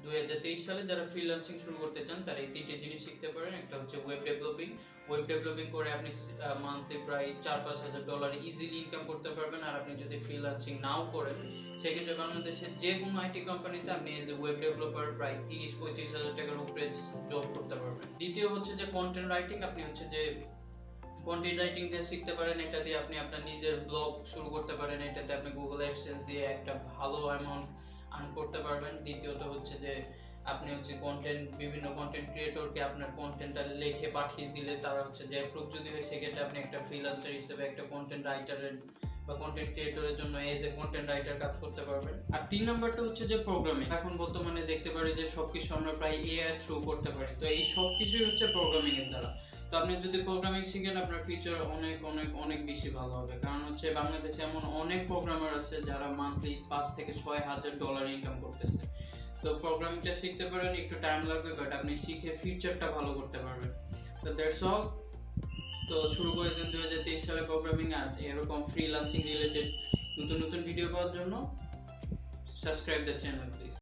2023 সালে যারা ফ্রিল্যান্সিং শুরু করতে চান তারা এই তিনটে জিনিস শিখতে পারেন। একটা হচ্ছে ওয়েব ডেভেলপিং করে আপনি মান্থলি প্রায় $4-5,000 ইজিলি ইনকাম করতে পারবেন। আর আপনি যদি ফ্রিল্যান্সিং নাও করেন সেক্ষেত্রে বাংলাদেশের যে কোনো আইটি কোম্পানিতে আপনি এজ এ ওয়েব ডেভেলপার প্রায় 30-35,000 টাকার উপরে জব করতে পারবেন। দ্বিতীয় হচ্ছে যে কন্টেন্ট রাইটিং। আপনি হচ্ছে যে কন্টেন্ট রাইটিং দিয়ে শিখতে পারেন, এটা দিয়ে আপনি আপনার নিজের ব্লগ শুরু করতে পারেন, এটাতে আপনি গুগল অ্যাডসেন্স দিয়ে একটা ভালো অ্যামাউন্ট আর্ন করতে পারবেন। দ্বিতীয়ত হচ্ছে যে আপনি হচ্ছে বিভিন্ন কন্টেন্ট ক্রিয়েটরকে আপনার কন্টেন্টটা লিখে পাঠিয়ে দিলে তারা হচ্ছে যে অ্যাপ্রুভ যদি হয় সেক্ষেত্রে আপনি একটা ফ্রিল্যান্সার হিসেবে একটা কন্টেন্ট রাইটারের বা কন্টেন্ট ক্রিয়েটরের জন্য এজ এ কন্টেন্ট রাইটার কাজ করতে পারবেন। আর 3 নাম্বারটা হচ্ছে যে প্রোগ্রামিং। এখন বর্তমানে দেখতে পারি যে সবকিছু আমরা প্রায় এআই থ্রু করতে পারি, তো এই সবকিছুই হচ্ছে প্রোগ্রামিং এর দ্বারা। তো আপনি যদি প্রোগ্রামিং শিখেন আপনার ফিউচার অনেক অনেক অনেক বেশি ভালো হবে। কারণ হচ্ছে বাংলাদেশে এমন অনেক প্রোগ্রামার আছে যারা মান্থলি $5,000-6,000 ইনকাম করতেছে। তো প্রোগ্রামিংটা শিখতে পারেন, একটু টাইম লাগবে, বাট আপনি শিখে ফিউচারটা ভালো করতে পারবেন। তো দ্যাটস অল। তো শুরু করে দিন 2023 সালে প্রোগ্রামিং। আর এরকম ফ্রিল্যান্সিং রিলেটেড নতুন নতুন ভিডিও পাওয়ার জন্য সাবস্ক্রাইব দ্য চ্যানেল প্লিজ।